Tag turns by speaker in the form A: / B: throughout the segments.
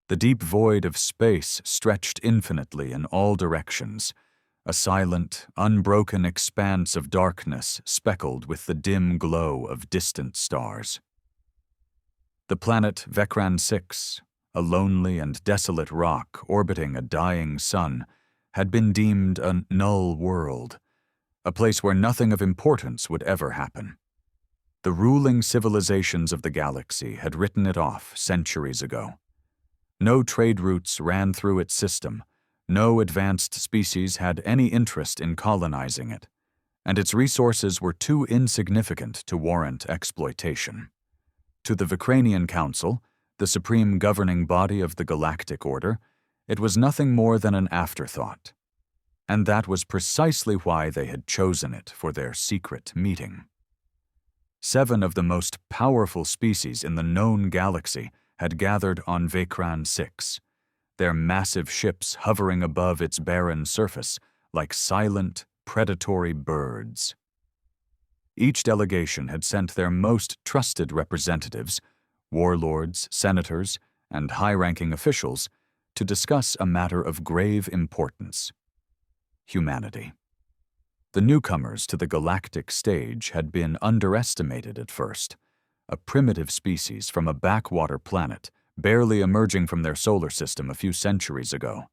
A: The deep void of space stretched infinitely in all directions, a silent, unbroken expanse of darkness speckled with the dim glow of distant stars. The planet Vecran 6, a lonely and desolate rock orbiting a dying sun, had been deemed a null world, a place where nothing of importance would ever happen. The ruling civilizations of the galaxy had written it off centuries ago. No trade routes ran through its system, no advanced species had any interest in colonizing it, and its resources were too insignificant to warrant exploitation. To the Vecranian Council, the supreme governing body of the Galactic Order, it was nothing more than an afterthought. And that was precisely why they had chosen it for their secret meeting. 7 of the most powerful species in the known galaxy had gathered on Vecran 6, their massive ships hovering above its barren surface like silent, predatory birds. Each delegation had sent their most trusted representatives, warlords, senators, and high-ranking officials, to discuss a matter of grave importance: humanity. The newcomers to the galactic stage had been underestimated at first, a primitive species from a backwater planet, barely emerging from their solar system a few centuries ago.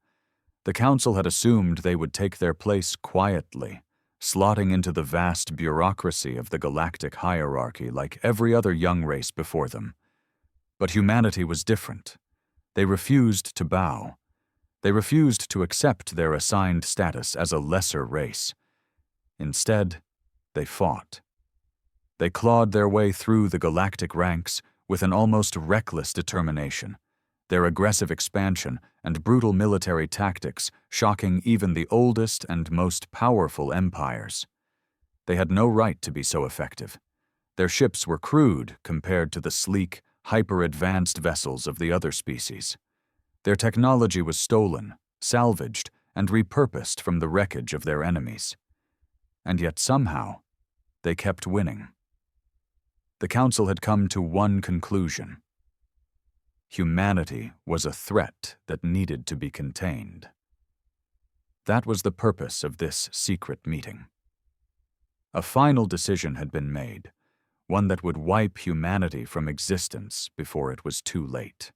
A: The Council had assumed they would take their place quietly, slotting into the vast bureaucracy of the galactic hierarchy like every other young race before them. But humanity was different. They refused to bow. They refused to accept their assigned status as a lesser race. Instead, they fought. They clawed their way through the galactic ranks with an almost reckless determination, their aggressive expansion and brutal military tactics shocking even the oldest and most powerful empires. They had no right to be so effective. Their ships were crude compared to the sleek, hyper-advanced vessels of the other species. Their technology was stolen, salvaged, and repurposed from the wreckage of their enemies. And yet somehow, they kept winning. The Council had come to one conclusion: humanity was a threat that needed to be contained. That was the purpose of this secret meeting. A final decision had been made, one that would wipe humanity from existence before it was too late.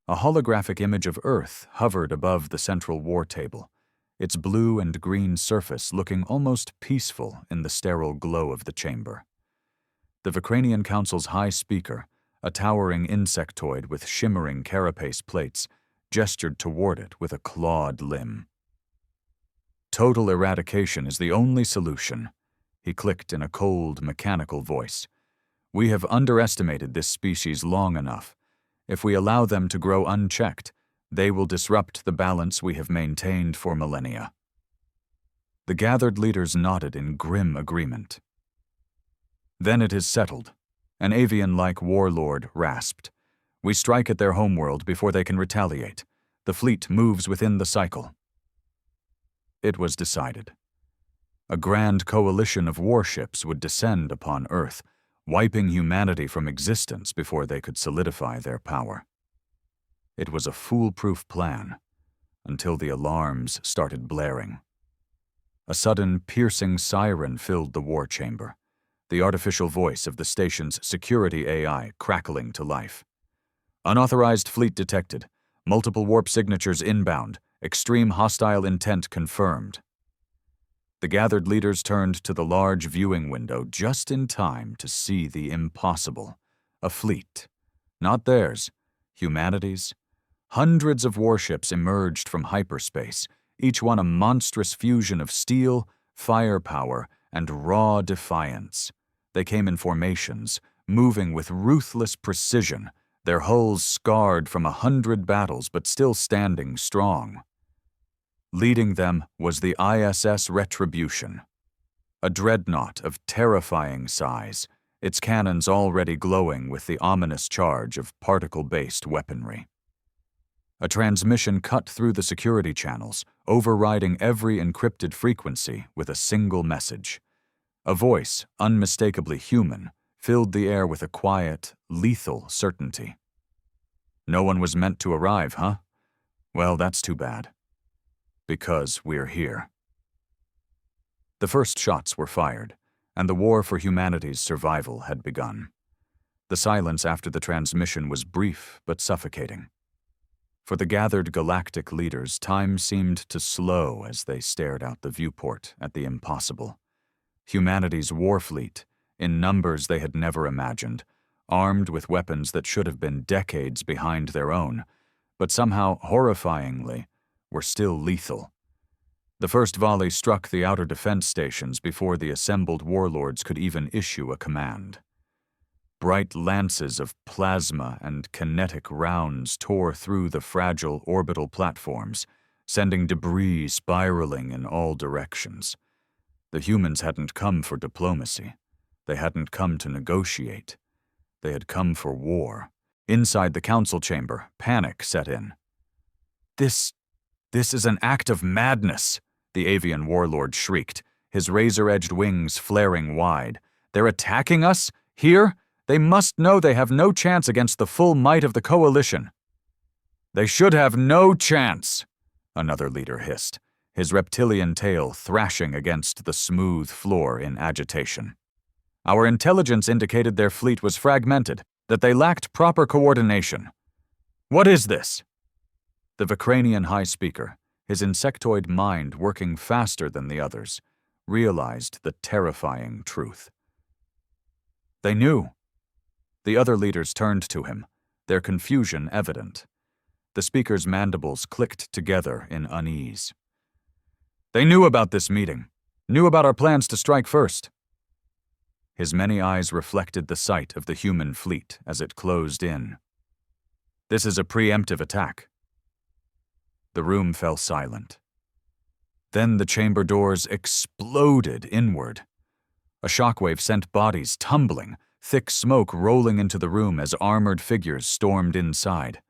A: A holographic image of Earth hovered above the central war table, its blue and green surface looking almost peaceful in the sterile glow of the chamber. The Vecranian Council's high speaker, a towering insectoid with shimmering carapace plates, gestured toward it with a clawed limb. "Total eradication is the only solution," he clicked in a cold, mechanical voice. "We have underestimated this species long enough. If we allow them to grow unchecked, they will disrupt the balance we have maintained for millennia." The gathered leaders nodded in grim agreement. "Then it is settled," an avian-like warlord rasped. "We strike at their homeworld before they can retaliate. The fleet moves within the cycle." It was decided. A grand coalition of warships would descend upon Earth, wiping humanity from existence before they could solidify their power. It was a foolproof plan, until the alarms started blaring. A sudden, piercing siren filled the war chamber, the artificial voice of the station's security AI crackling to life. "Unauthorized fleet detected. Multiple warp signatures inbound. Extreme hostile intent confirmed." The gathered leaders turned to the large viewing window just in time to see the impossible. A fleet. Not theirs. Humanity's. Hundreds of warships emerged from hyperspace, each one a monstrous fusion of steel, firepower, and raw defiance. They came in formations, moving with ruthless precision, their hulls scarred from 100 battles but still standing strong. Leading them was the ISS Retribution, a dreadnought of terrifying size, its cannons already glowing with the ominous charge of particle-based weaponry. A transmission cut through the security channels, overriding every encrypted frequency with a single message. A voice, unmistakably human, filled the air with a quiet, lethal certainty. No one was meant to arrive, huh? Well, that's too bad. Because we're here. The first shots were fired, and the war for humanity's survival had begun. The silence after the transmission was brief but suffocating. For the gathered galactic leaders, time seemed to slow as they stared out the viewport at the impossible. Humanity's war fleet, in numbers they had never imagined, armed with weapons that should have been decades behind their own, but somehow, horrifyingly, were still lethal. The first volley struck the outer defense stations before the assembled warlords could even issue a command. Bright lances of plasma and kinetic rounds tore through the fragile orbital platforms, sending debris spiraling in all directions. The humans hadn't come for diplomacy. They hadn't come to negotiate. They had come for war. Inside the council chamber, panic set in. This is an act of madness, the avian warlord shrieked, his razor-edged wings flaring wide. They're attacking us? Here? They must know they have no chance against the full might of the coalition. They should have no chance, another leader hissed, his reptilian tail thrashing against the smooth floor in agitation. Our intelligence indicated their fleet was fragmented, that they lacked proper coordination. What is this? The Vicranian High Speaker, his insectoid mind working faster than the others, realized the terrifying truth. They knew. The other leaders turned to him, their confusion evident. The speaker's mandibles clicked together in unease. They knew about this meeting, knew about our plans to strike first. His many eyes reflected the sight of the human fleet as it closed in. This is a preemptive attack. The room fell silent. Then the chamber doors exploded inward. A shockwave sent bodies tumbling, thick smoke rolling into the room as armored figures stormed inside.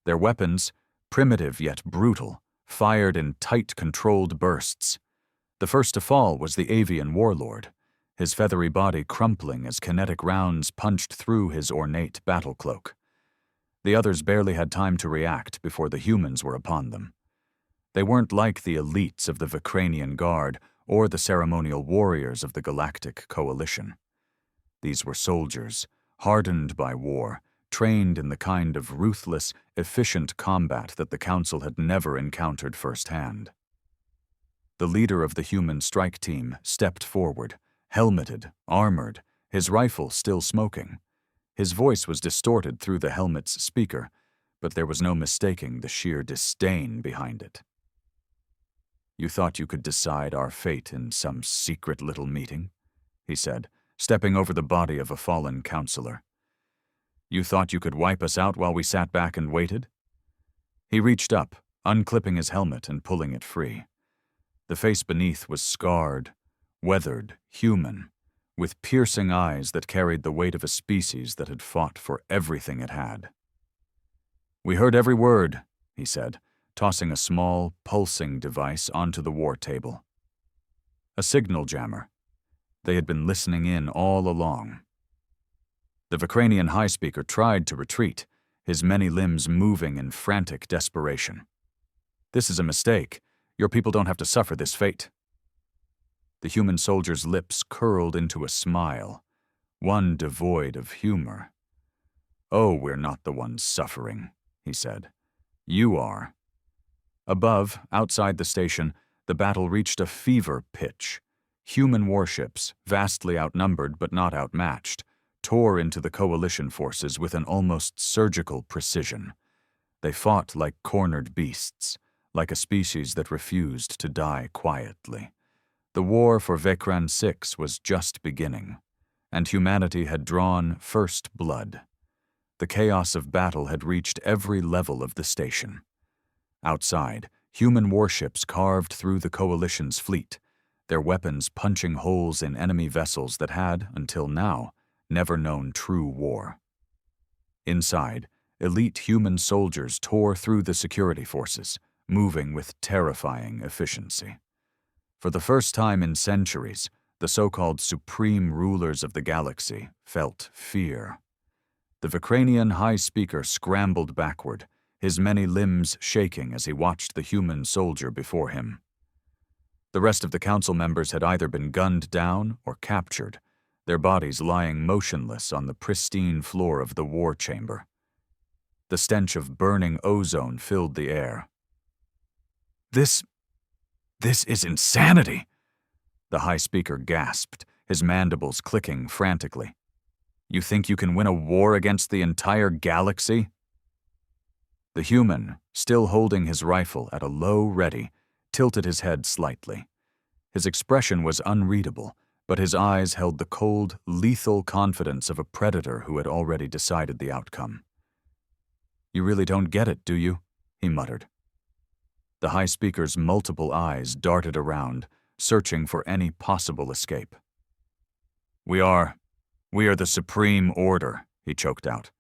A: Their weapons, primitive yet brutal, fired in tight, controlled bursts. The first to fall was the avian warlord, his feathery body crumpling as kinetic rounds punched through his ornate battle cloak. The others barely had time to react before the humans were upon them. They weren't like the elites of the Vicranian Guard or the ceremonial warriors of the Galactic Coalition. These were soldiers, hardened by war, trained in the kind of ruthless, efficient combat that the Council had never encountered firsthand. The leader of the human strike team stepped forward, helmeted, armored, his rifle still smoking. His voice was distorted through the helmet's speaker, but there was no mistaking the sheer disdain behind it. You thought you could decide our fate in some secret little meeting, he said, stepping over the body of a fallen counselor. You thought you could wipe us out while we sat back and waited? He reached up, unclipping his helmet and pulling it free. The face beneath was scarred, weathered, human, with piercing eyes that carried the weight of a species that had fought for everything it had. We heard every word, he said, tossing a small, pulsing device onto the war table. A signal jammer. They had been listening in all along. The Vicranian High Speaker tried to retreat, his many limbs moving in frantic desperation. This is a mistake. Your people don't have to suffer this fate. The human soldier's lips curled into a smile, one devoid of humor. Oh, we're not the ones suffering, he said. You are. Above, outside the station, the battle reached a fever pitch. Human warships, vastly outnumbered but not outmatched, tore into the coalition forces with an almost surgical precision. They fought like cornered beasts, like a species that refused to die quietly. The war for Vecran 6 was just beginning, and humanity had drawn first blood. The chaos of battle had reached every level of the station. Outside, human warships carved through the coalition's fleet, their weapons punching holes in enemy vessels that had, until now, never known true war. Inside, elite human soldiers tore through the security forces, moving with terrifying efficiency. For the first time in centuries, the so-called supreme rulers of the galaxy felt fear. The Vicranian high speaker scrambled backward, his many limbs shaking as he watched the human soldier before him. The rest of the council members had either been gunned down or captured, their bodies lying motionless on the pristine floor of the war chamber. The stench of burning ozone filled the air. This is insanity, the high speaker gasped, his mandibles clicking frantically. You think you can win a war against the entire galaxy? The human, still holding his rifle at a low ready, tilted his head slightly. His expression was unreadable, but his eyes held the cold, lethal confidence of a predator who had already decided the outcome. You really don't get it, do you? He muttered. The high speaker's multiple eyes darted around, searching for any possible escape. We are the Supreme Order, he choked out.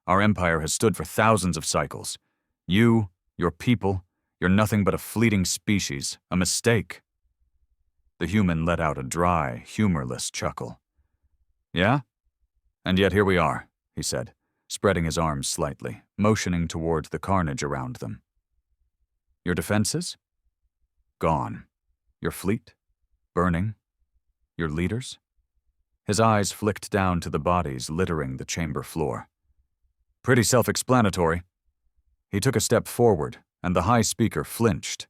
A: Our empire has stood for thousands of cycles. You, your people, you're nothing but a fleeting species, a mistake. The human let out a dry, humorless chuckle. Yeah? And yet here we are, he said, spreading his arms slightly, motioning toward the carnage around them. Your defenses? Gone. Your fleet? Burning? Your leaders? His eyes flicked down to the bodies littering the chamber floor. Pretty self-explanatory. He took a step forward, and the high speaker flinched.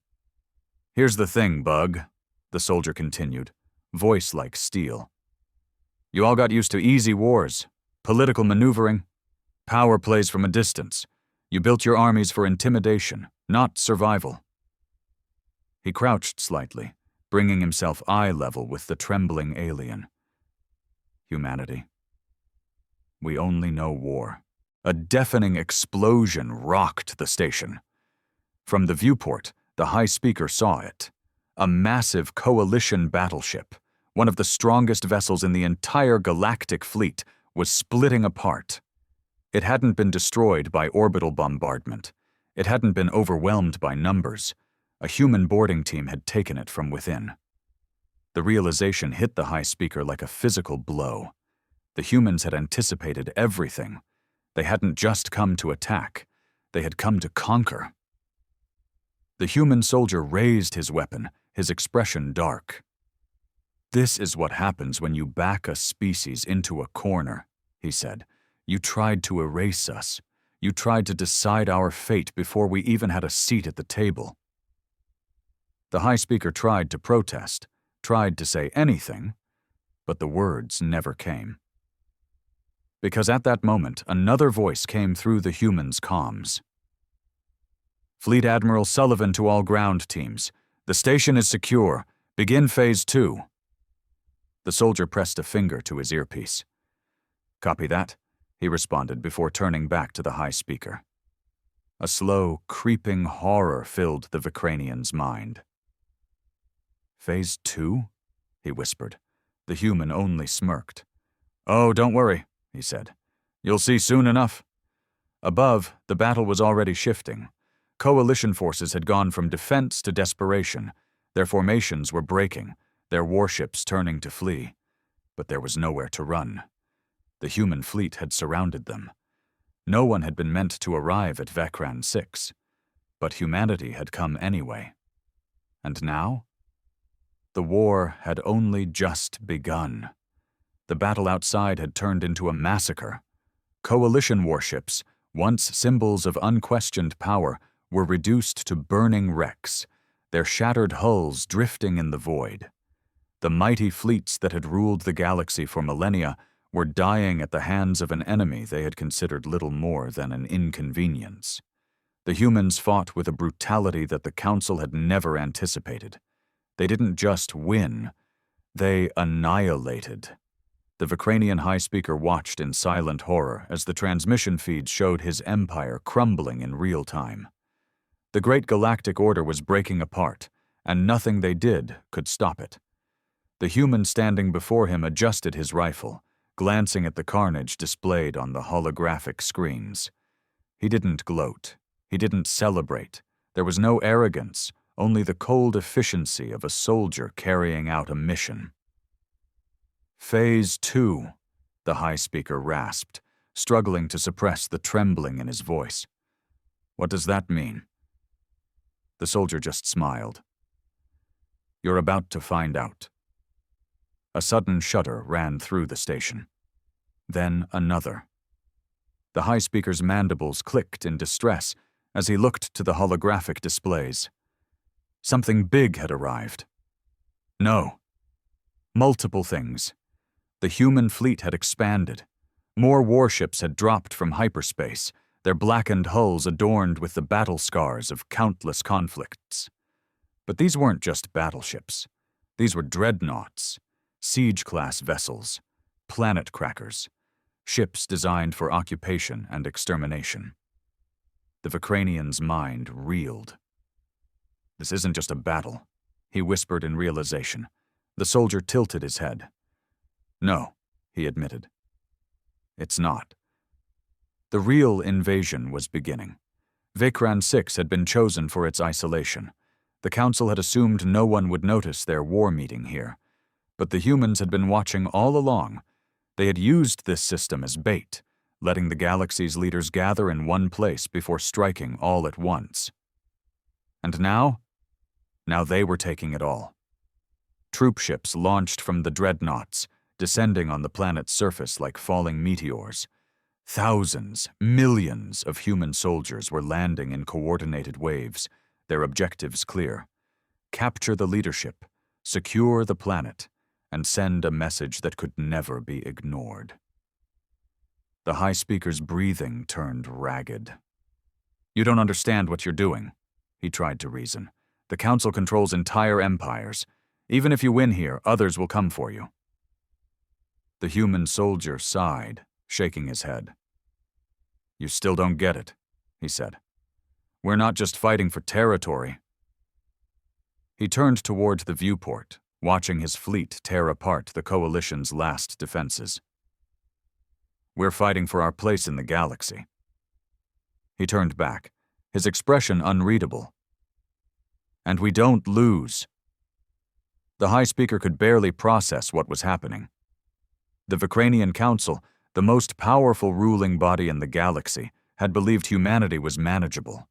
A: Here's the thing, Bug, the soldier continued, voice like steel. You all got used to easy wars, political maneuvering, power plays from a distance. You built your armies for intimidation, not survival. He crouched slightly, bringing himself eye level with the trembling alien. Humanity. We only know war. A deafening explosion rocked the station. From the viewport, the high speaker saw it. A massive coalition battleship, one of the strongest vessels in the entire galactic fleet, was splitting apart. It hadn't been destroyed by orbital bombardment. It hadn't been overwhelmed by numbers. A human boarding team had taken it from within. The realization hit the high speaker like a physical blow. The humans had anticipated everything. They hadn't just come to attack. They had come to conquer. The human soldier raised his weapon, his expression dark. This is what happens when you back a species into a corner, he said. You tried to erase us. You tried to decide our fate before we even had a seat at the table. The high speaker tried to protest, tried to say anything, but the words never came. Because at that moment, another voice came through the humans' comms. Fleet Admiral Sullivan to all ground teams. The station is secure. Begin Phase 2. The soldier pressed a finger to his earpiece. Copy that, he responded before turning back to the high speaker. A slow, creeping horror filled the Vicranian's mind. Phase 2? He whispered. The human only smirked. Oh, don't worry, he said. You'll see soon enough. Above, the battle was already shifting. Coalition forces had gone from defense to desperation. Their formations were breaking, their warships turning to flee. But there was nowhere to run. The human fleet had surrounded them. No one had been meant to arrive at Vecran 6, but humanity had come anyway. And now? The war had only just begun. The battle outside had turned into a massacre. Coalition warships, once symbols of unquestioned power, were reduced to burning wrecks, their shattered hulls drifting in the void. The mighty fleets that had ruled the galaxy for millennia were dying at the hands of an enemy they had considered little more than an inconvenience. The humans fought with a brutality that the Council had never anticipated. They didn't just win, they annihilated. The Vicranian high speaker watched in silent horror as the transmission feeds showed his empire crumbling in real time. The great galactic order was breaking apart, and nothing they did could stop it. The human standing before him adjusted his rifle, glancing at the carnage displayed on the holographic screens. He didn't gloat. He didn't celebrate. There was no arrogance, only the cold efficiency of a soldier carrying out a mission. Phase 2, the high speaker rasped, struggling to suppress the trembling in his voice. "What does that mean?" The soldier just smiled. "You're about to find out." A sudden shudder ran through the station. Then another. The high speaker's mandibles clicked in distress as he looked to the holographic displays. Something big had arrived. No. Multiple things. The human fleet had expanded. More warships had dropped from hyperspace, their blackened hulls adorned with the battle scars of countless conflicts. But these weren't just battleships. These were dreadnoughts, siege-class vessels, planet crackers, ships designed for occupation and extermination. The Vicranian's mind reeled. "This isn't just a battle," he whispered in realization. The soldier tilted his head. "No," he admitted. "It's not." The real invasion was beginning. Vecran 6 had been chosen for its isolation. The Council had assumed no one would notice their war meeting here. But the humans had been watching all along. They had used this system as bait, letting the galaxy's leaders gather in one place before striking all at once. And now? Now they were taking it all. Troop ships launched from the dreadnoughts, descending on the planet's surface like falling meteors. Thousands, millions of human soldiers were landing in coordinated waves, their objectives clear. Capture the leadership, secure the planet, and send a message that could never be ignored. The high speaker's breathing turned ragged. "You don't understand what you're doing," he tried to reason. "The Council controls entire empires. Even if you win here, others will come for you." The human soldier sighed, shaking his head. "You still don't get it," he said. "We're not just fighting for territory." He turned toward the viewport, watching his fleet tear apart the Coalition's last defenses. "We're fighting for our place in the galaxy." He turned back, his expression unreadable. "And we don't lose." The high speaker could barely process what was happening. The Vicranian Council, the most powerful ruling body in the galaxy, had believed humanity was manageable,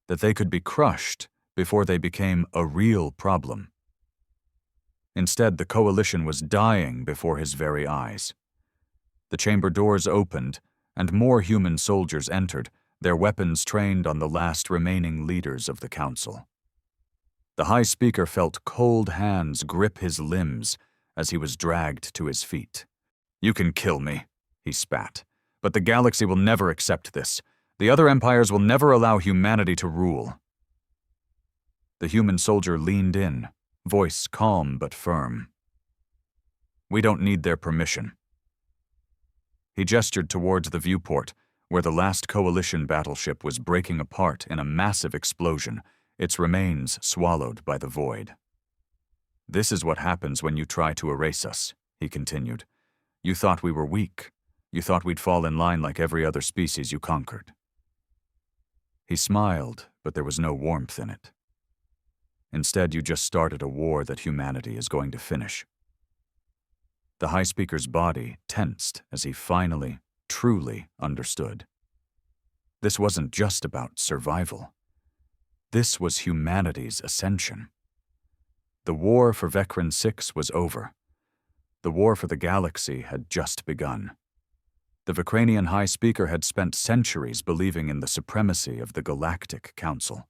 A: that they could be crushed before they became a real problem. Instead, the Coalition was dying before his very eyes. The chamber doors opened, and more human soldiers entered, their weapons trained on the last remaining leaders of the Council. The high speaker felt cold hands grip his limbs as he was dragged to his feet. "You can kill me," he spat, "but the galaxy will never accept this. The other empires will never allow humanity to rule." The human soldier leaned in, voice calm but firm. "We don't need their permission." He gestured towards the viewport, where the last Coalition battleship was breaking apart in a massive explosion, its remains swallowed by the void. "This is what happens when you try to erase us," he continued. "You thought we were weak. You thought we'd fall in line like every other species you conquered." He smiled, but there was no warmth in it. "Instead, you just started a war that humanity is going to finish." The high speaker's body tensed as he finally, truly understood. This wasn't just about survival. This was humanity's ascension. The war for Vecran 6 was over. The war for the galaxy had just begun. The Vicranian High Speaker had spent centuries believing in the supremacy of the Galactic Council.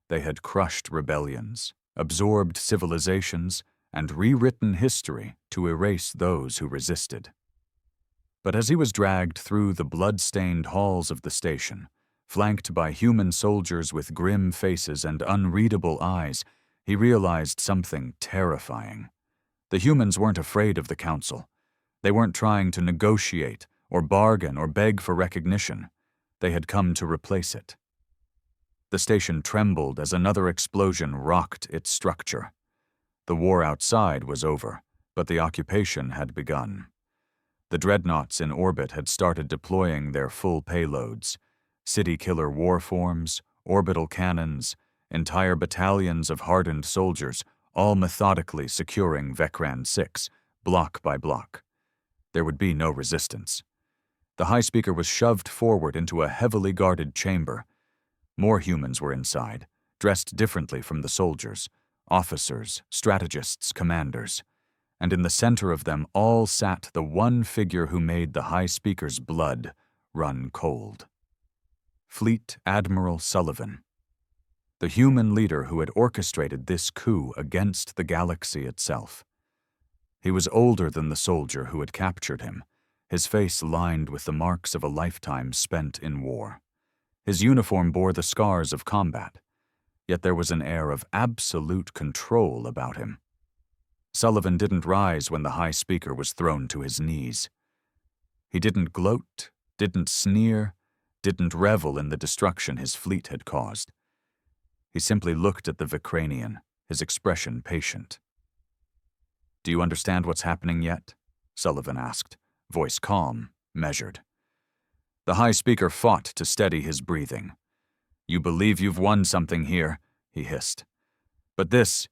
A: They had crushed rebellions, absorbed civilizations, and rewritten history to erase those who resisted. But as he was dragged through the blood-stained halls of the station, flanked by human soldiers with grim faces and unreadable eyes, he realized something terrifying. The humans weren't afraid of the Council. They weren't trying to negotiate or bargain or beg for recognition. They had come to replace it. The station trembled as another explosion rocked its structure. The war outside was over, but the occupation had begun. The dreadnoughts in orbit had started deploying their full payloads: city-killer warforms, orbital cannons, entire battalions of hardened soldiers, all methodically securing Vecran 6, block by block. There would be no resistance. The high speaker was shoved forward into a heavily guarded chamber. More humans were inside, dressed differently from the soldiers, officers, strategists, commanders. And in the center of them all sat the one figure who made the high speaker's blood run cold. Fleet Admiral Sullivan, the human leader who had orchestrated this coup against the galaxy itself. He was older than the soldier who had captured him, his face lined with the marks of a lifetime spent in war. His uniform bore the scars of combat, yet there was an air of absolute control about him. Sullivan didn't rise when the high speaker was thrown to his knees. He didn't gloat, didn't sneer, didn't revel in the destruction his fleet had caused. He simply looked at the Vicranian, his expression patient. "Do you understand what's happening yet?" Sullivan asked, voice calm, measured. The high speaker fought to steady his breathing. "You believe you've won something here," he hissed. "But this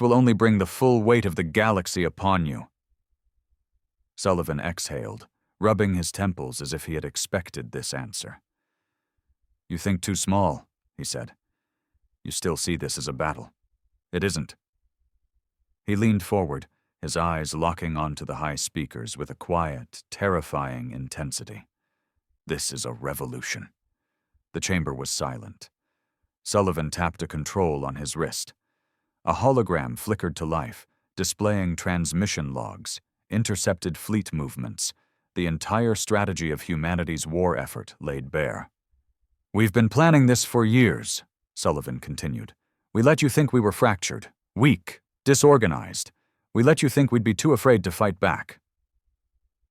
A: will only bring the full weight of the galaxy upon you." Sullivan exhaled, rubbing his temples as if he had expected this answer. "You think too small," he said. "You still see this as a battle. It isn't." He leaned forward, his eyes locking onto the high speaker's with a quiet, terrifying intensity. "This is a revolution." The chamber was silent. Sullivan tapped a control on his wrist. A hologram flickered to life, displaying transmission logs, intercepted fleet movements, the entire strategy of humanity's war effort laid bare. "We've been planning this for years," Sullivan continued. "We let you think we were fractured, weak, disorganized. We let you think we'd be too afraid to fight back."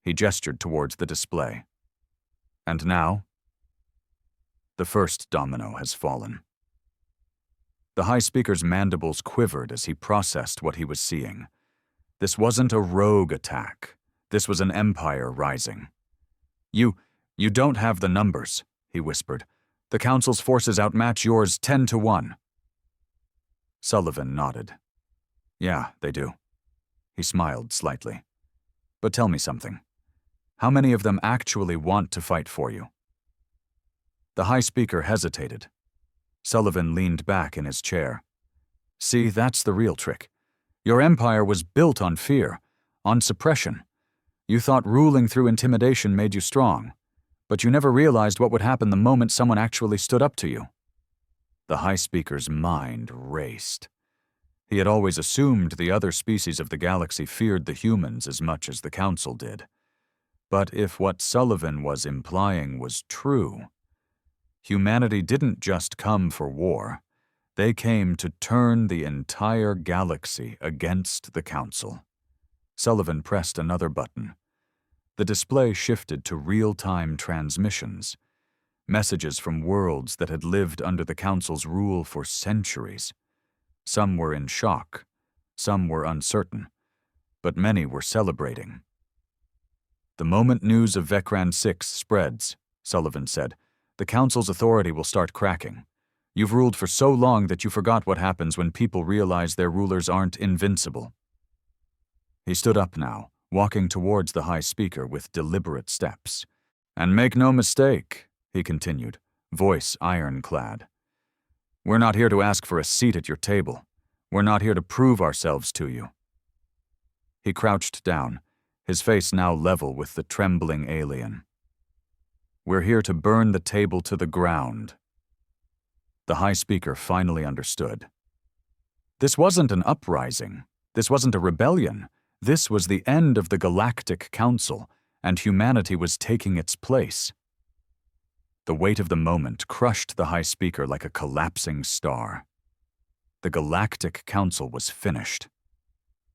A: He gestured towards the display. "And now?" The first domino has fallen. The high speaker's mandibles quivered as he processed what he was seeing. This wasn't a rogue attack. This was an empire rising. You don't have the numbers," he whispered. "The Council's forces outmatch yours 10-1. Sullivan nodded. "Yeah, they do." He smiled slightly. "But tell me something. How many of them actually want to fight for you?" The high speaker hesitated. Sullivan leaned back in his chair. "See, that's the real trick. Your empire was built on fear, on suppression. You thought ruling through intimidation made you strong, but you never realized what would happen the moment someone actually stood up to you." The high speaker's mind raced. He had always assumed the other species of the galaxy feared the humans as much as the Council did. But if what Sullivan was implying was true, humanity didn't just come for war. They came to turn the entire galaxy against the Council. Sullivan pressed another button. The display shifted to real-time transmissions, messages from worlds that had lived under the Council's rule for centuries. Some were in shock, some were uncertain, but many were celebrating. "The moment news of Vecran 6 spreads," Sullivan said, "the Council's authority will start cracking. You've ruled for so long that you forgot what happens when people realize their rulers aren't invincible." He stood up now, walking towards the high speaker with deliberate steps. "And make no mistake," he continued, voice ironclad. "We're not here to ask for a seat at your table. We're not here to prove ourselves to you." He crouched down, his face now level with the trembling alien. "We're here to burn the table to the ground." The high speaker finally understood. This wasn't an uprising. This wasn't a rebellion. This was the end of the Galactic Council, and humanity was taking its place. The weight of the moment crushed the high speaker like a collapsing star. The Galactic Council was finished.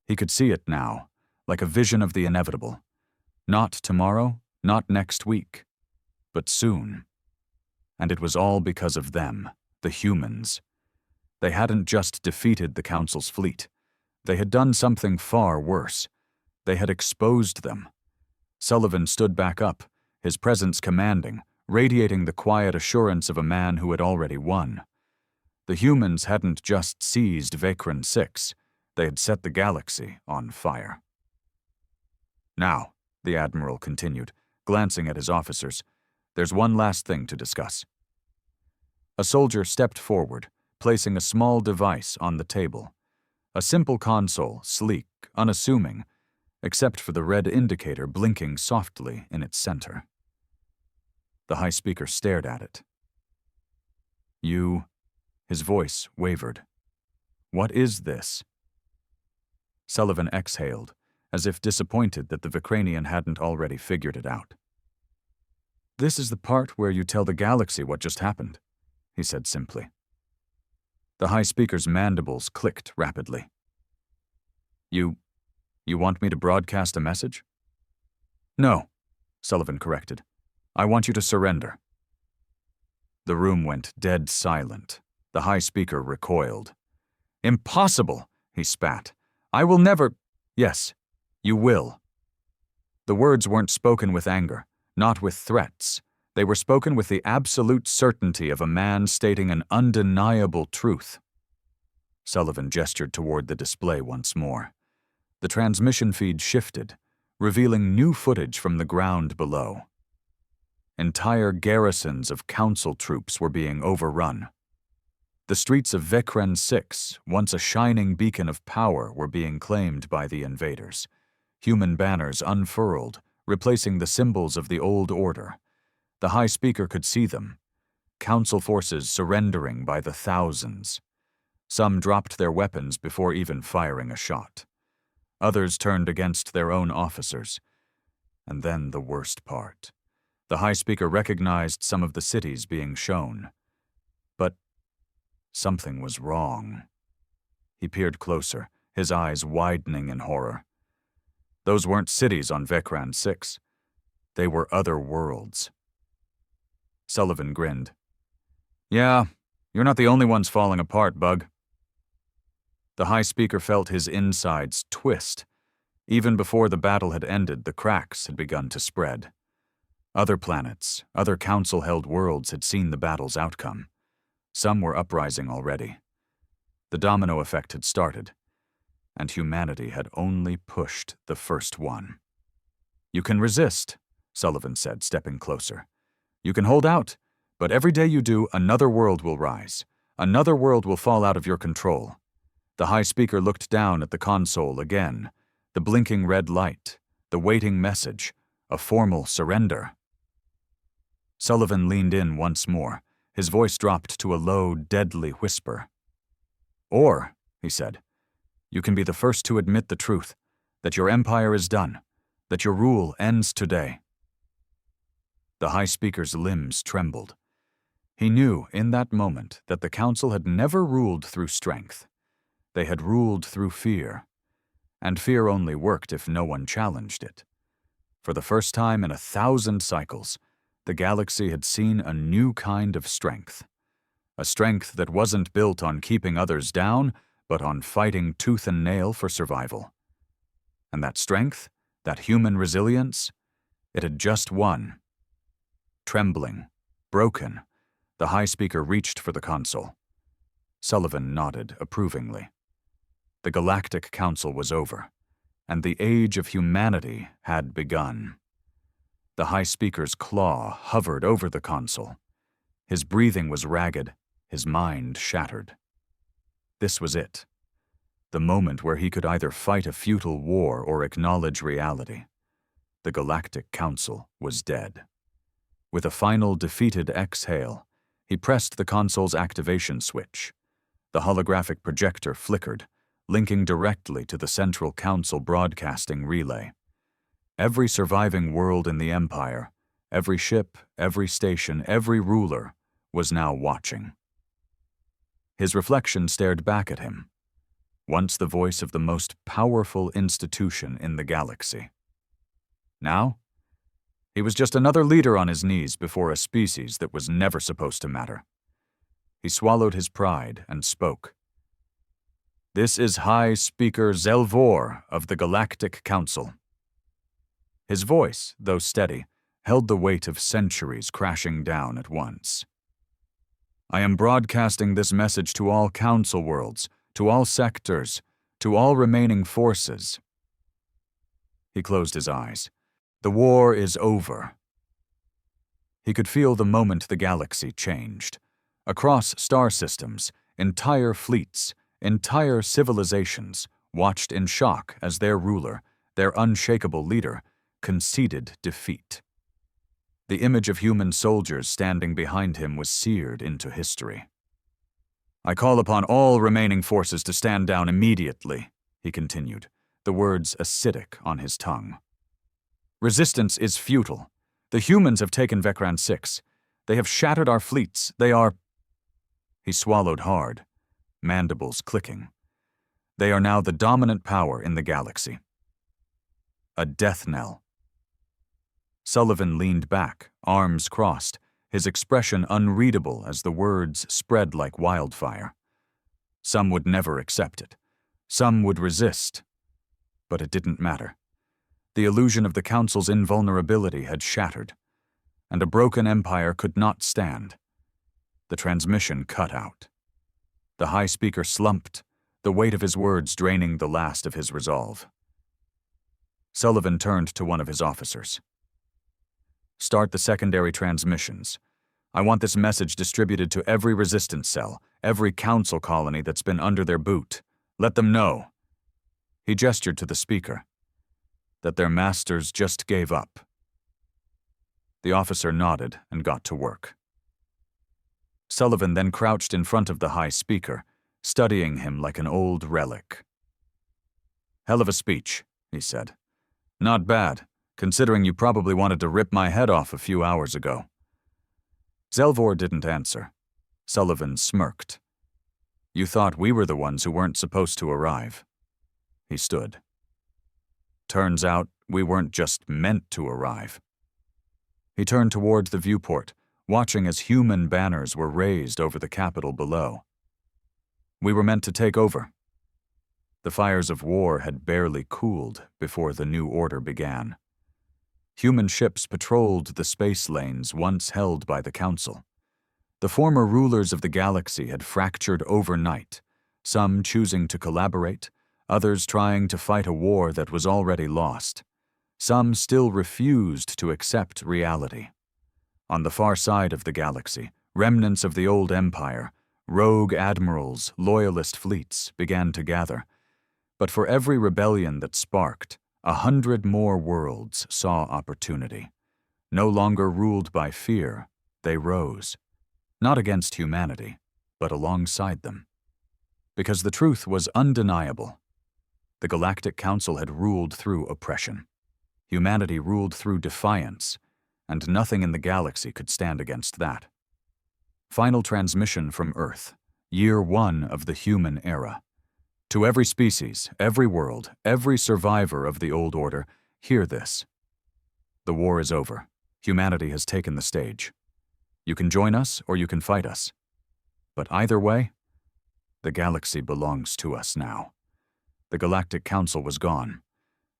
A: He could see it now, like a vision of the inevitable. Not tomorrow, not next week, but soon. And it was all because of them, the humans. They hadn't just defeated the Council's fleet. They had done something far worse. They had exposed them. Sullivan stood back up, his presence commanding, radiating the quiet assurance of a man who had already won. The humans hadn't just seized Vecran 6, they had set the galaxy on fire. "Now," the Admiral continued, glancing at his officers. "There's one last thing to discuss." A soldier stepped forward, placing a small device on the table. A simple console, sleek, unassuming, except for the red indicator blinking softly in its center. The high speaker stared at it. "You..." His voice wavered. "What is this?" Sullivan exhaled, as if disappointed that the Vikranian hadn't already figured it out. "This is the part where you tell the galaxy what just happened," he said simply. The high speaker's mandibles clicked rapidly. You want me to broadcast a message?" "No," Sullivan corrected. "I want you to surrender." The room went dead silent. The high speaker recoiled. "Impossible," he spat. "I will never—" "Yes, you will." The words weren't spoken with anger, not with threats. They were spoken with the absolute certainty of a man stating an undeniable truth. Sullivan gestured toward the display once more. The transmission feed shifted, revealing new footage from the ground below. Entire garrisons of council troops were being overrun. The streets of Vekren 6, once a shining beacon of power, were being claimed by the invaders. Human banners unfurled, replacing the symbols of the old order. The high speaker could see them. Council forces surrendering by the thousands. Some dropped their weapons before even firing a shot. Others turned against their own officers. And then the worst part. The high speaker recognized some of the cities being shown. But something was wrong. He peered closer, his eyes widening in horror. Those weren't cities on Vekran 6. They were other worlds. Sullivan grinned. "Yeah, you're not the only ones falling apart, Bug." The high speaker felt his insides twist. Even before the battle had ended, the cracks had begun to spread. Other planets, other council-held worlds had seen the battle's outcome. Some were uprising already. The domino effect had started, and humanity had only pushed the first one. "You can resist," Sullivan said, stepping closer. "You can hold out, but every day you do, another world will rise. Another world will fall out of your control." The high speaker looked down at the console again, the blinking red light, the waiting message, a formal surrender. Sullivan leaned in once more. His voice dropped to a low, deadly whisper. "Or," he said, "you can be the first to admit the truth, that your empire is done, that your rule ends today." The high speaker's limbs trembled. He knew in that moment that the council had never ruled through strength. They had ruled through fear, and fear only worked if no one challenged it. For the first time in 1,000 cycles, the galaxy had seen a new kind of strength. A strength that wasn't built on keeping others down, but on fighting tooth and nail for survival. And that strength, that human resilience, it had just won. Trembling, broken, the high speaker reached for the console. Sullivan nodded approvingly. The Galactic Council was over, and the age of humanity had begun. The high speaker's claw hovered over the console. His breathing was ragged, his mind shattered. This was it. The moment where he could either fight a futile war or acknowledge reality. The Galactic Council was dead. With a final defeated exhale, he pressed the console's activation switch. The holographic projector flickered, linking directly to the Central Council broadcasting relay. Every surviving world in the Empire, every ship, every station, every ruler, was now watching. His reflection stared back at him, once the voice of the most powerful institution in the galaxy. Now, he was just another leader on his knees before a species that was never supposed to matter. He swallowed his pride and spoke. "This is High Speaker Zelvor of the Galactic Council." His voice, though steady, held the weight of centuries crashing down at once. "I am broadcasting this message to all council worlds, to all sectors, to all remaining forces." He closed his eyes. The war is over. He could feel the moment the galaxy changed. Across star systems, entire fleets, entire civilizations watched in shock as their ruler, their unshakable leader, conceded defeat. The image of human soldiers standing behind him was seared into history. "I call upon all remaining forces to stand down immediately," he continued, the words acidic on his tongue. "Resistance is futile. The humans have taken Vecran 6. They have shattered our fleets. They are—" He swallowed hard, mandibles clicking. "They are now the dominant power in the galaxy." A death knell. Sullivan leaned back, arms crossed, his expression unreadable as the words spread like wildfire. Some would never accept it. Some would resist. But it didn't matter. The illusion of the Council's invulnerability had shattered, and a broken empire could not stand. The transmission cut out. The high speaker slumped, the weight of his words draining the last of his resolve. Sullivan turned to one of his officers. "Start the secondary transmissions. I want this message distributed to every resistance cell, every council colony that's been under their boot. Let them know," he gestured to the speaker, "that their masters just gave up." The officer nodded and got to work. Sullivan then crouched in front of the high speaker, studying him like an old relic. "Hell of a speech," he said. "Not bad, considering you probably wanted to rip my head off a few hours ago." Zelvor didn't answer. Sullivan smirked. "You thought we were the ones who weren't supposed to arrive." He stood. "Turns out we weren't just meant to arrive." He turned toward the viewport, watching as human banners were raised over the capital below. "We were meant to take over." The fires of war had barely cooled before the new order began. Human ships patrolled the space lanes once held by the Council. The former rulers of the galaxy had fractured overnight, some choosing to collaborate, others trying to fight a war that was already lost. Some still refused to accept reality. On the far side of the galaxy, remnants of the old empire, rogue admirals, loyalist fleets began to gather. But for every rebellion that sparked, 100 more worlds saw opportunity. No longer ruled by fear, they rose. Not against humanity, but alongside them. Because the truth was undeniable. The Galactic Council had ruled through oppression. Humanity ruled through defiance, and nothing in the galaxy could stand against that. Final transmission from Earth, year 1 of the human era. To every species, every world, every survivor of the old order, hear this. The war is over. Humanity has taken the stage. You can join us or you can fight us. But either way, the galaxy belongs to us now. The Galactic Council was gone.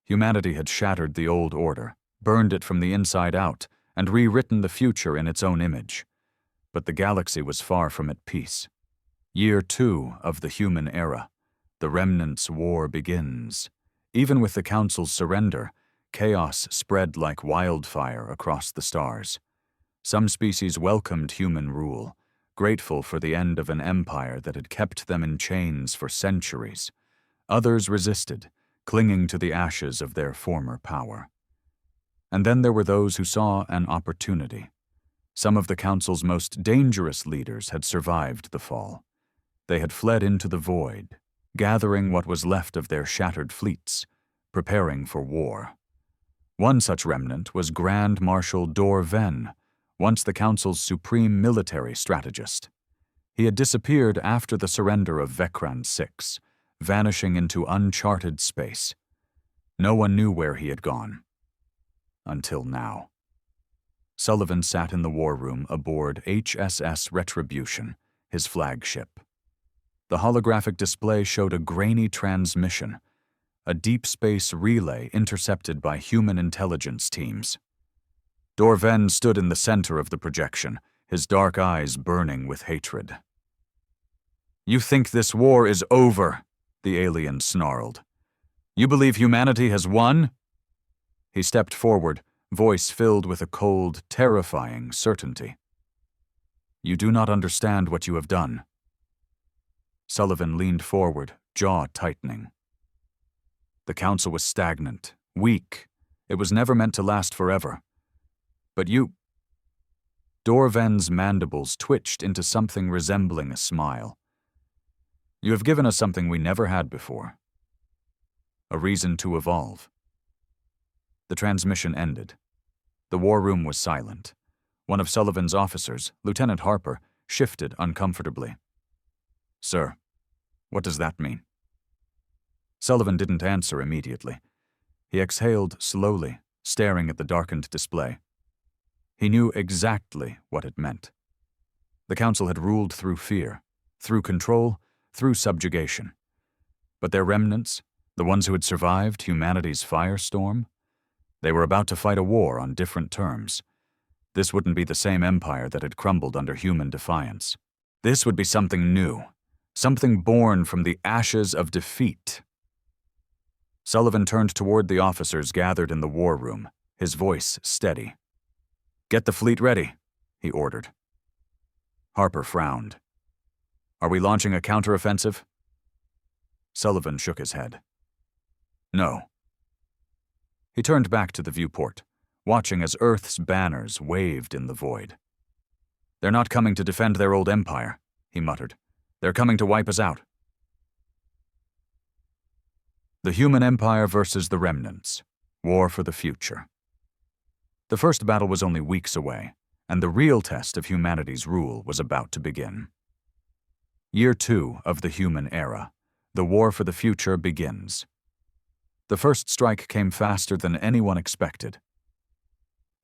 A: Humanity had shattered the old order, burned it from the inside out, and rewritten the future in its own image. But the galaxy was far from at peace. Year 2 of the human era. The remnants' war begins. Even with the Council's surrender, chaos spread like wildfire across the stars. Some species welcomed human rule, grateful for the end of an empire that had kept them in chains for centuries. Others resisted, clinging to the ashes of their former power. And then there were those who saw an opportunity. Some of the Council's most dangerous leaders had survived the fall. They had fled into the void, gathering what was left of their shattered fleets, preparing for war. One such remnant was Grand Marshal Dor Ven, once the Council's supreme military strategist. He had disappeared after the surrender of Vecran 6, vanishing into uncharted space. No one knew where he had gone. Until now. Sullivan sat in the war room aboard HSS Retribution, his flagship. The holographic display showed a grainy transmission, a deep space relay intercepted by human intelligence teams. Dor Ven stood in the center of the projection, his dark eyes burning with hatred. "You think this war is over," the alien snarled. "You believe humanity has won?" He stepped forward, voice filled with a cold, terrifying certainty. "You do not understand what you have done." Sullivan leaned forward, jaw tightening. The council was stagnant, weak. It was never meant to last forever. But you... Dorven's mandibles twitched into something resembling a smile. "You have given us something we never had before. A reason to evolve." The transmission ended. The war room was silent. One of Sullivan's officers, Lieutenant Harper, shifted uncomfortably. "Sir, what does that mean?" Sullivan didn't answer immediately. He exhaled slowly, staring at the darkened display. He knew exactly what it meant. The council had ruled through fear, through control, through subjugation. But their remnants, the ones who had survived humanity's firestorm, they were about to fight a war on different terms. This wouldn't be the same empire that had crumbled under human defiance. This would be something new, something born from the ashes of defeat. Sullivan turned toward the officers gathered in the war room, his voice steady. "Get the fleet ready," he ordered. Harper frowned. "Are we launching a counteroffensive?" Sullivan shook his head. "No." He turned back to the viewport, watching as Earth's banners waved in the void. "They're not coming to defend their old empire," he muttered. "They're coming to wipe us out." The human empire versus the remnants. War for the future. The first battle was only weeks away, and the real test of humanity's rule was about to begin. Year 2 of the human era. The war for the future begins. The first strike came faster than anyone expected.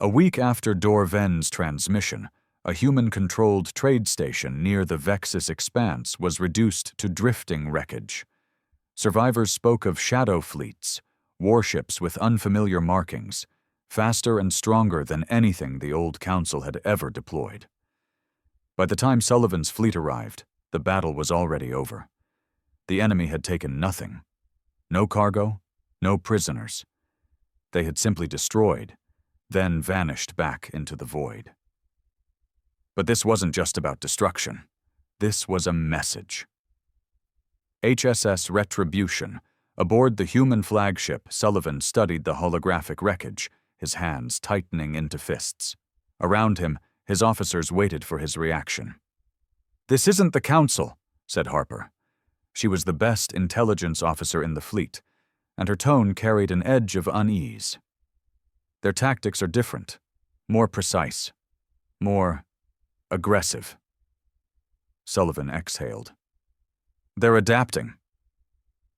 A: A week after Dorven's transmission, a human-controlled trade station near the Vexus Expanse was reduced to drifting wreckage. Survivors spoke of shadow fleets, warships with unfamiliar markings, faster and stronger than anything the old council had ever deployed. By the time Sullivan's fleet arrived, the battle was already over. The enemy had taken nothing. No cargo, no prisoners. They had simply destroyed, then vanished back into the void. But this wasn't just about destruction. This was a message. HSS Retribution. Aboard the human flagship, Sullivan studied the holographic wreckage, his hands tightening into fists. Around him, his officers waited for his reaction. "This isn't the council," said Harper. She was the best intelligence officer in the fleet, and her tone carried an edge of unease. "Their tactics are different, more precise, more aggressive." Sullivan exhaled. "They're adapting."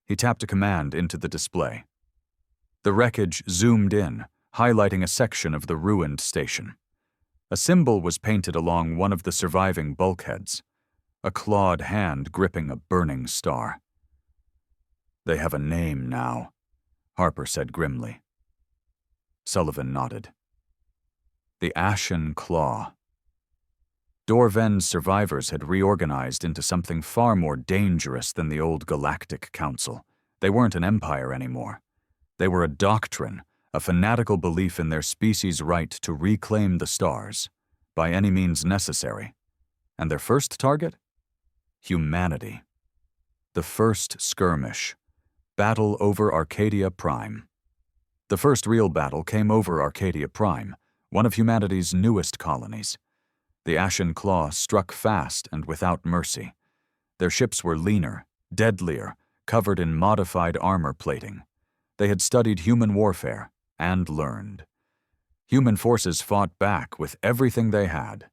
A: He tapped a command into the display. The wreckage zoomed in, highlighting a section of the ruined station. A symbol was painted along one of the surviving bulkheads, a clawed hand gripping a burning star. "They have a name now," Harper said grimly. Sullivan nodded. The Ashen Claw. Dorven's survivors had reorganized into something far more dangerous than the old Galactic Council. They weren't an empire anymore. They were a doctrine, a fanatical belief in their species' right to reclaim the stars, by any means necessary. And their first target? Humanity. The first skirmish. Battle over Arcadia Prime. The first real battle came over Arcadia Prime, one of humanity's newest colonies. The Ashen Claw struck fast and without mercy. Their ships were leaner, deadlier, covered in modified armor plating. They had studied human warfare and learned. Human forces fought back with everything they had.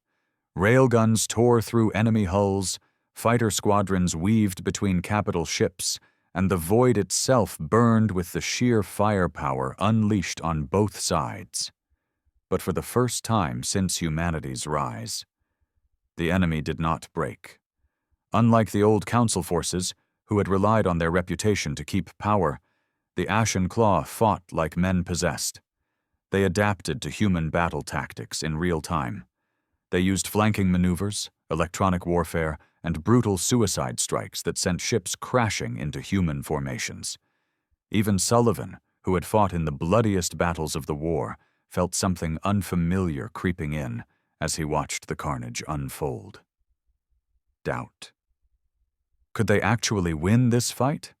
A: Railguns tore through enemy hulls, fighter squadrons weaved between capital ships, and the void itself burned with the sheer firepower unleashed on both sides. But for the first time since humanity's rise, the enemy did not break. Unlike the old council forces, who had relied on their reputation to keep power, the Ashen Claw fought like men possessed. They adapted to human battle tactics in real time. They used flanking maneuvers, electronic warfare, and brutal suicide strikes that sent ships crashing into human formations. Even Sullivan, who had fought in the bloodiest battles of the war, felt something unfamiliar creeping in as he watched the carnage unfold. Doubt. Could they actually win this fight?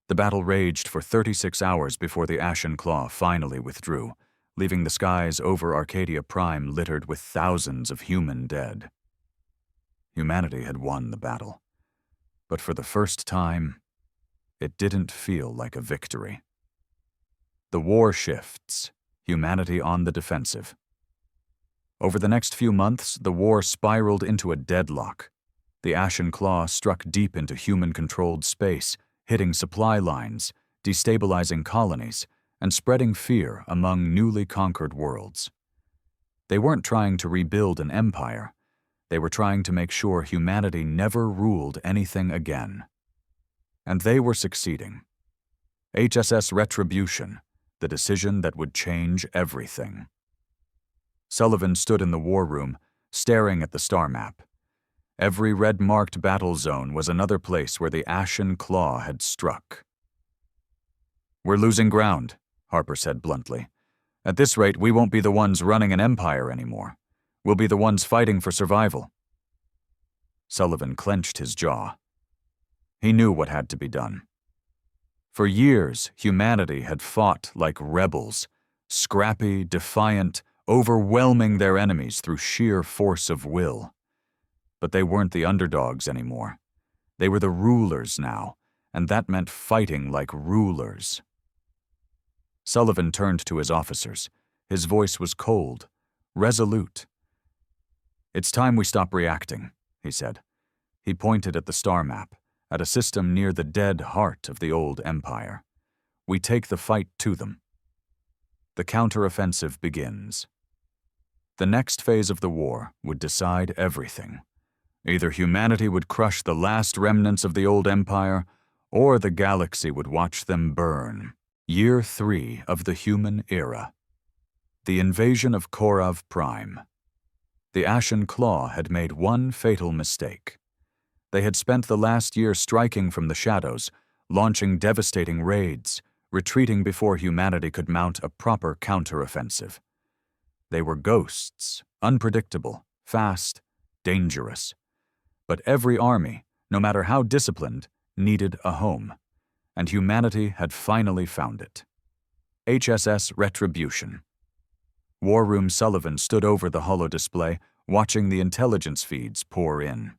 A: The battle raged for 36 hours before the Ashen Claw finally withdrew, leaving the skies over Arcadia Prime littered with thousands of human dead. Humanity had won the battle, but for the first time, it didn't feel like a victory. The war shifts, humanity on the defensive. Over the next few months, the war spiraled into a deadlock. The Ashen Claw struck deep into human-controlled space, hitting supply lines, destabilizing colonies, and spreading fear among newly conquered worlds. They weren't trying to rebuild an empire. They were trying to make sure humanity never ruled anything again. And they were succeeding. HSS Retribution, the decision that would change everything. Sullivan stood in the war room, staring at the star map. Every red-marked battle zone was another place where the Ashen Claw had struck. "We're losing ground," Harper said bluntly. "At this rate, we won't be the ones running an empire anymore. We'll be the ones fighting for survival." Sullivan clenched his jaw. He knew what had to be done. For years, humanity had fought like rebels, scrappy, defiant, overwhelming their enemies through sheer force of will. But they weren't the underdogs anymore. They were the rulers now, and that meant fighting like rulers. Sullivan turned to his officers. His voice was cold, resolute. "It's time we stop reacting," he said. He pointed at the star map, at a system near the dead heart of the old empire. "We take the fight to them." The counteroffensive begins. The next phase of the war would decide everything. Either humanity would crush the last remnants of the old empire, or the galaxy would watch them burn. Year 3 of the human era. The invasion of Korav Prime. The Ashen Claw had made one fatal mistake. They had spent the last year striking from the shadows, launching devastating raids, retreating before humanity could mount a proper counteroffensive. They were ghosts, unpredictable, fast, dangerous. But every army, no matter how disciplined, needed a home, and humanity had finally found it. HSS Retribution. War Room Sullivan stood over the holodisplay, watching the intelligence feeds pour in.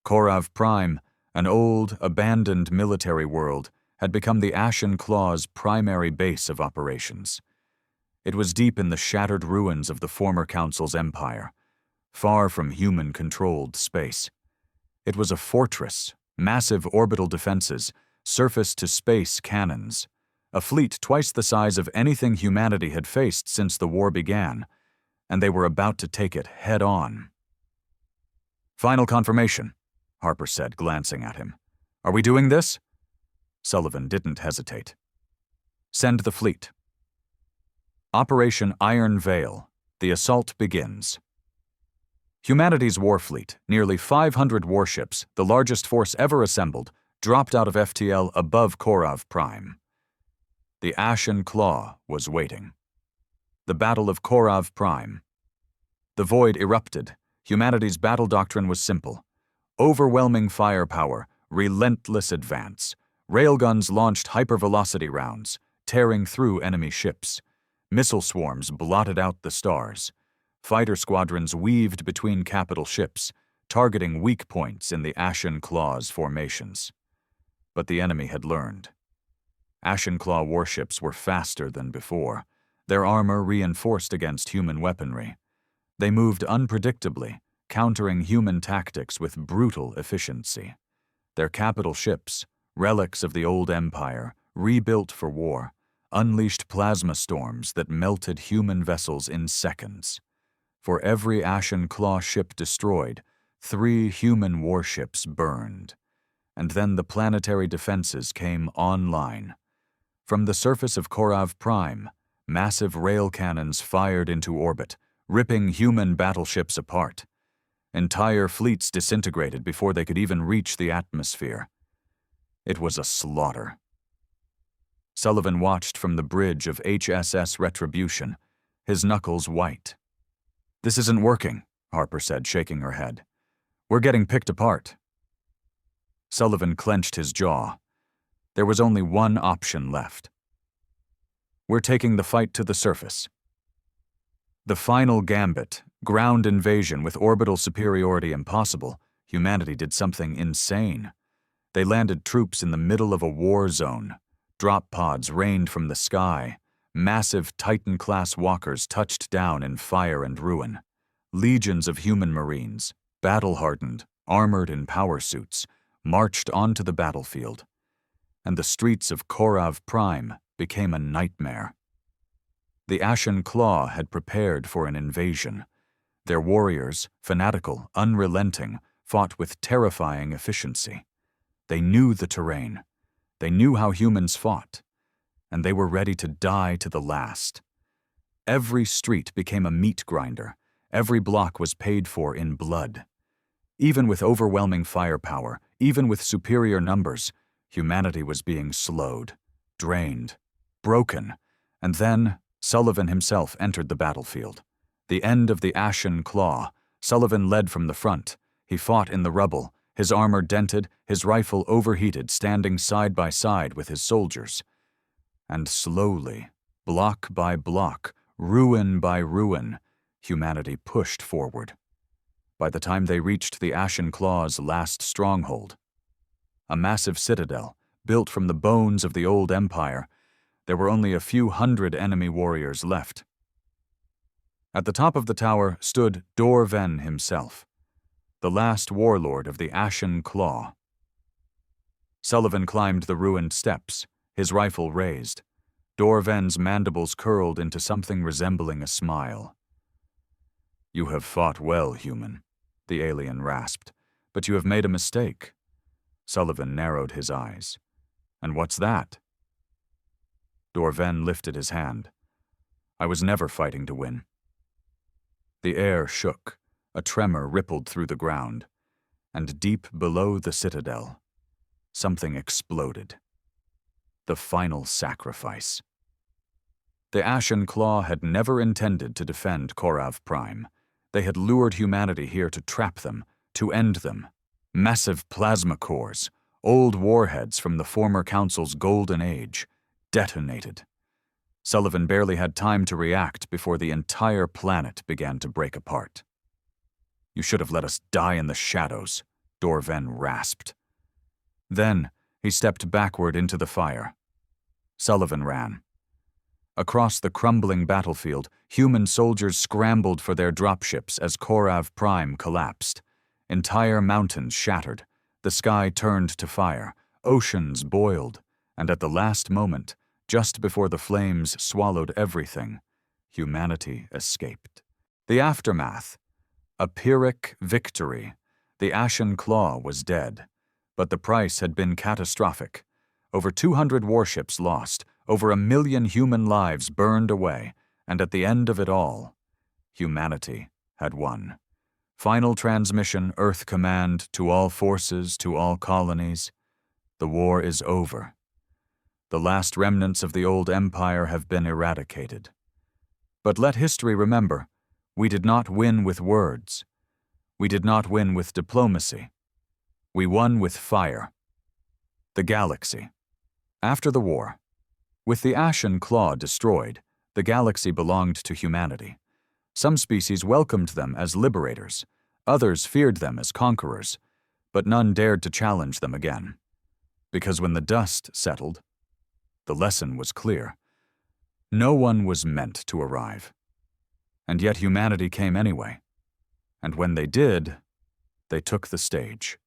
A: Korav Prime, an old, abandoned military world, had become the Ashen Claw's primary base of operations. It was deep in the shattered ruins of the former Council's empire, far from human-controlled space. It was a fortress, massive orbital defenses, surface-to-space cannons, a fleet twice the size of anything humanity had faced since the war began, and they were about to take it head-on. "Final confirmation," Harper said, glancing at him. "Are we doing this?" Sullivan didn't hesitate. "Send the fleet." Operation Iron Veil. The assault begins. Humanity's war fleet, nearly 500 warships, the largest force ever assembled, dropped out of FTL above Korav Prime. The Ashen Claw was waiting. The Battle of Korav Prime. The void erupted. Humanity's battle doctrine was simple. Overwhelming firepower, relentless advance. Railguns launched hypervelocity rounds, tearing through enemy ships. Missile swarms blotted out the stars. Fighter squadrons weaved between capital ships, targeting weak points in the Ashen Claw's formations. But the enemy had learned. Ashen Claw warships were faster than before, their armor reinforced against human weaponry. They moved unpredictably, countering human tactics with brutal efficiency. Their capital ships, relics of the old empire, rebuilt for war, unleashed plasma storms that melted human vessels in seconds. For every Ashen Claw ship destroyed, 3 human warships burned. And then the planetary defenses came online. From the surface of Korav Prime, massive rail cannons fired into orbit, ripping human battleships apart. Entire fleets disintegrated before they could even reach the atmosphere. It was a slaughter. Sullivan watched from the bridge of HSS Retribution, his knuckles white. "This isn't working," Harper said, shaking her head. "We're getting picked apart." Sullivan clenched his jaw. There was only one option left. "We're taking the fight to the surface." The final gambit, ground invasion with orbital superiority impossible, humanity did something insane. They landed troops in the middle of a war zone. Drop pods rained from the sky. Massive Titan-class walkers touched down in fire and ruin. Legions of human marines, battle-hardened, armored in power suits, marched onto the battlefield. And the streets of Korav Prime became a nightmare. The Ashen Claw had prepared for an invasion. Their warriors, fanatical, unrelenting, fought with terrifying efficiency. They knew the terrain. They knew how humans fought. And they were ready to die to the last. Every street became a meat grinder. Every block was paid for in blood. Even with overwhelming firepower, even with superior numbers, humanity was being slowed, drained, broken, and then Sullivan himself entered the battlefield. The end of the Ashen Claw, Sullivan led from the front. He fought in the rubble, his armor dented, his rifle overheated, standing side by side with his soldiers. And slowly, block by block, ruin by ruin, humanity pushed forward. By the time they reached the Ashen Claw's last stronghold, a massive citadel, built from the bones of the old empire, there were only a few hundred enemy warriors left. At the top of the tower stood Dorven himself, the last warlord of the Ashen Claw. Sullivan climbed the ruined steps, his rifle raised. Dorven's mandibles curled into something resembling a smile. "You have fought well, human," the alien rasped, "but you have made a mistake." Sullivan narrowed his eyes. "And what's that?" Dorven lifted his hand. "I was never fighting to win." The air shook. A tremor rippled through the ground. And deep below the citadel, something exploded. The final sacrifice. The Ashen Claw had never intended to defend Korav Prime. They had lured humanity here to trap them, to end them. Massive plasma cores, old warheads from the former Council's golden age, detonated. Sullivan barely had time to react before the entire planet began to break apart. "You should have let us die in the shadows," Dorven rasped. Then he stepped backward into the fire. Sullivan ran. Across the crumbling battlefield, human soldiers scrambled for their dropships as Korav Prime collapsed. Entire mountains shattered. The sky turned to fire. Oceans boiled. And at the last moment, just before the flames swallowed everything, humanity escaped. The aftermath. A Pyrrhic victory. The Ashen Claw was dead. But the price had been catastrophic. Over 200 warships lost, over 1 million human lives burned away, and at the end of it all, humanity had won. Final transmission, Earth Command, to all forces, to all colonies. The war is over. The last remnants of the old empire have been eradicated. But let history remember, we did not win with words. We did not win with diplomacy. We won with fire. The galaxy. After the war, with the Ashen Claw destroyed, the galaxy belonged to humanity. Some species welcomed them as liberators. Others feared them as conquerors. But none dared to challenge them again. Because when the dust settled, the lesson was clear. No one was meant to arrive. And yet humanity came anyway. And when they did, they took the stage.